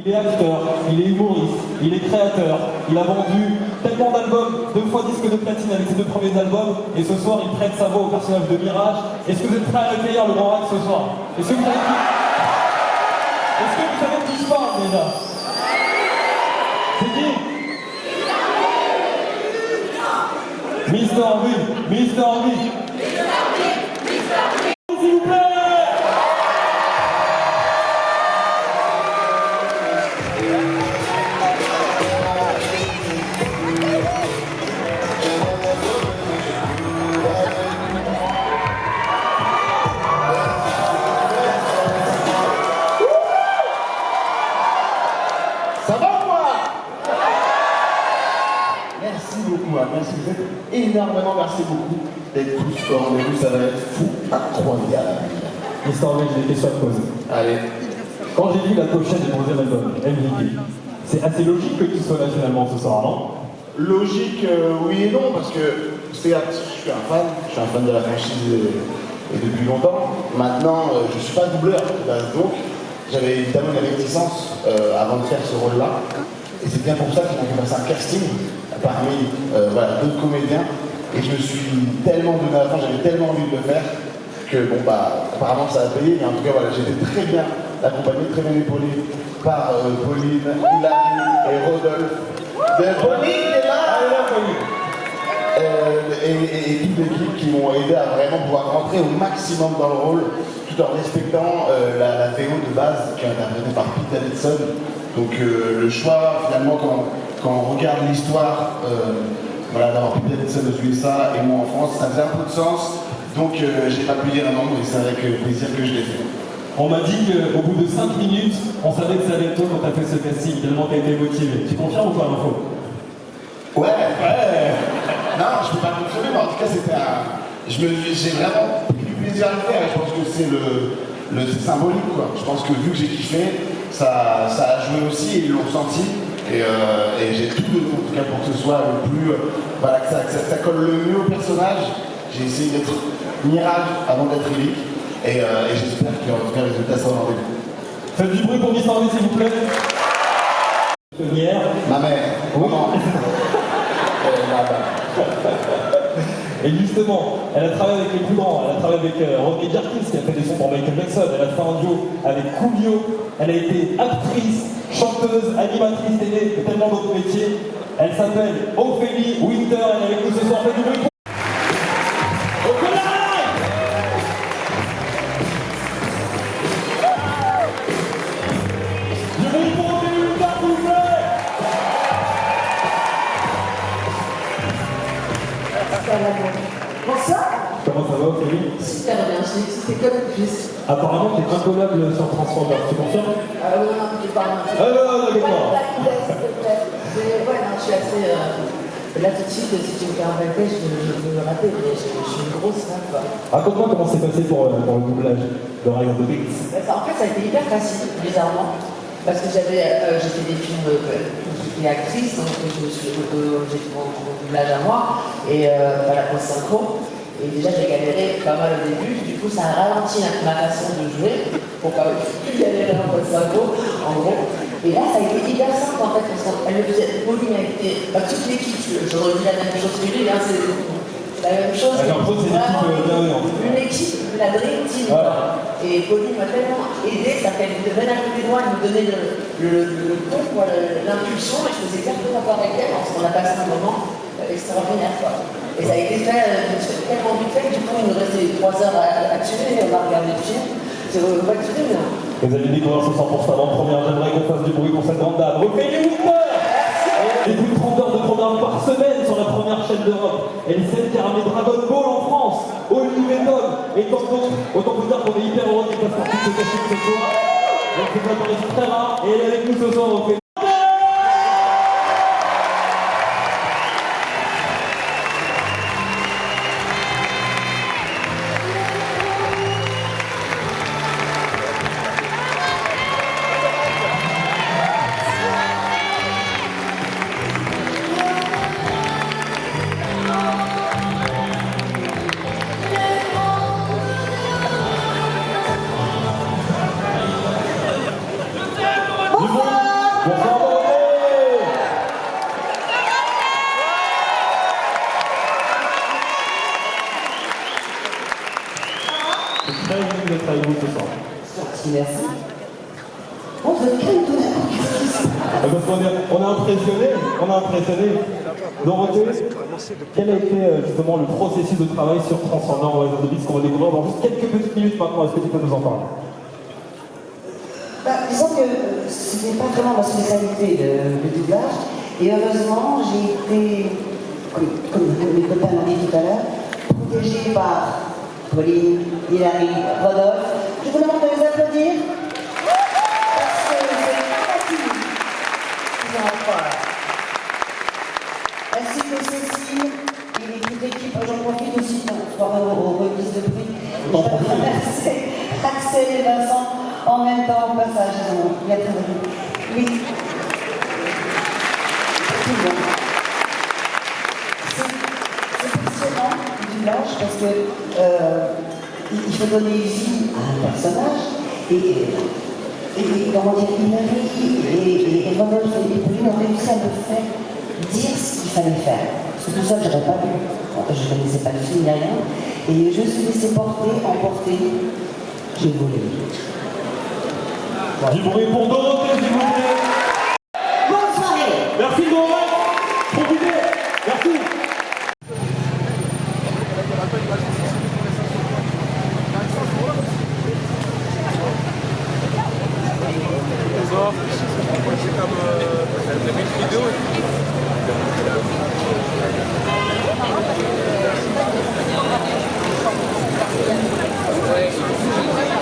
Il est acteur, il est humoriste, il est créateur, il a vendu tellement d'albums, 2 fois disque de platine avec ses 2 premiers albums, et ce soir il prête sa voix au personnage de Mirage. Est-ce que vous êtes prêts à accueillir le grand Rex ce soir? Est-ce que vous savez de qui je parle déjà? C'est qui? Mister V, Mister V. S'il vous plaît. Ça va ou quoi? Merci beaucoup, hein. Merci, vous êtes énormément, merci beaucoup d'être tous au rendez-vous, ça va être fou, incroyable. Mister V, j'ai des questions à te poser. Allez. Quand j'ai vu la pochette du deuxième album, MVP, c'est assez logique que tu sois là finalement ce soir, non? Logique, oui et non, parce que je suis un fan de la franchise et depuis longtemps. Maintenant, je ne suis pas doubleur, donc j'avais évidemment une réticence avant de faire ce rôle-là. Et c'est bien pour ça qu'ils m'ont fait passer un casting parmi d'autres comédiens. Et je me suis tellement donné à fond, j'avais tellement envie de le faire que bon bah apparemment ça a payé. Mais en tout cas voilà, j'étais très bien accompagné, très bien épaulé par Pauline, Hilary et Rodolphe. Pauline est là! Et toute l'équipe qui m'ont aidé à vraiment pouvoir rentrer au maximum dans le rôle tout en respectant la VO de base qui est interprétée par Pete Davidson. Donc le choix finalement quand on regarde l'histoire d'avoir Pete Davidson aux USA et moi en France, ça faisait un peu de sens. Donc j'ai pas pu dire un nom et c'est avec plaisir que je l'ai fait. On m'a dit qu'au bout de 5 minutes, on savait que ça allait être toi quand t'as fait ce casting, tellement t'as été motivé. Tu confirmes ou pas l'info? Ouais. Non, je peux pas le confirmer, mais en tout cas j'ai vraiment pris du plaisir à le faire et je pense que c'est c'est symbolique quoi. Je pense que vu que j'ai kiffé, ça a joué aussi et ils l'ont ressenti. Et j'ai tout donné en tout cas pour que ce soit le plus. Que ça colle le mieux au personnage. J'ai essayé d'être Mirage avant d'être Ilic. Et j'espère que en tout cas les résultats seront au rendez-vous. Faites du bruit pour Mister V s'il vous plaît. Ma mère. Comment? Et justement, elle a travaillé avec les plus grands, elle a travaillé avec Rodney Jerkins qui a fait des sons pour Michael Jackson, elle a fait un duo avec Coolio, elle a été actrice, chanteuse, animatrice télé et tellement d'autres métiers. Elle s'appelle Ophélie Winter, elle est avec nous ce soir, faites du bruit pour... Bonsoir. Comment ça va Ophélie? Super bien, c'était comme juste. Apparemment t'es incollable sur Transformers, tu confirmes? Ah oui, non, je parle un peu. Ah non, d'accord. Ouais, non, je suis assez... Là tout de suite, si tu me fais un backpage, je vais me rater, mais je suis une grosse fan, quoi. Raconte-moi comment c'est passé pour le doublage de Ryan de Biggs. En fait, ça a été hyper facile, bizarrement. Parce que j'ai fait des films où j'étais actrice, donc j'ai fait mon doublage à moi, et à la post synchro. Et déjà, j'ai galéré pas mal au début, du coup, ça a ralenti ma façon de jouer, pour pas plus galérer en post synchro, en gros. Et là, ça a été hyper simple en fait, parce qu'elle le faisait, Pauline a été, toute l'équipe, je redis la même chose que lui, hein, c'est la même chose. Alors, c'est une équipe, la Dream Team. Voilà. Et Pauline m'a tellement aidé, ça fait qu'elle venait à côté de moi, elle me donnait le ton, l'impulsion, et je faisais carrément d'accord avec elle, parce qu'on a passé un moment extraordinaire. Quoi. Et ça a été fait tellement vite fait, du coup, il nous restait 3 heures à tuer, on a regardé le film. C'est pas du tout bien. Vous allez découvrir ce soir pour ça. En première, j'aimerais qu'on fasse du bruit pour cette grande dame. Ophélie Winter! Et plus de 30 heures de programme par semaine sur la première chaîne d'Europe. Elle est celle qui a ramené Dragon Ball en France, Olive et Tom, et tant d'autres. Autant vous dire qu'on est hyper heureux qu'elle fasse partie de ce cachet ce soir. Donc c'est une apparition très rare, et elle est avec nous ce soir, Ophélie. Bonsoir. Bonsoir Dorothée. Je suis très heureux d'être avec vous ce soir. Merci. On se calme tout d'un coup. Parce qu'on on a impressionné. Dorothée, quel a été justement le processus de travail sur Transcendant Horizon de Beast qu'on va découvrir dans juste quelques petites minutes maintenant? Est-ce que tu peux nous en parler? Disons que ce n'est pas vraiment ma spécialité, le doublage. Et heureusement, j'ai été, comme mes copains l'ont dit tout à l'heure, protégée par Pauline, Hilary, Rodolphe. Je vous demande de les applaudir. Parce que c'est pas facile. Ils ont un fort. Ainsi que Cécile et toute l'équipe, j'en profite aussi pour aux remises de prix. Je remercie Axel et Vincent en même temps au passage. Ils ont bien travaillé. Oui. Tout le monde. C'est passionnant du doublage parce que il faut donner vie à un personnage et comment dire, Hilary et Rodolphe et Pauline ont réussi à me faire dire ce qu'il fallait faire. Parce que tout ça, je n'aurais pas vu. Je ne connaissais pas le film ni rien. Et je me suis laissée porter, emporter. J'ai volé. Du bruit pour Dorothée, s'il vous plaît.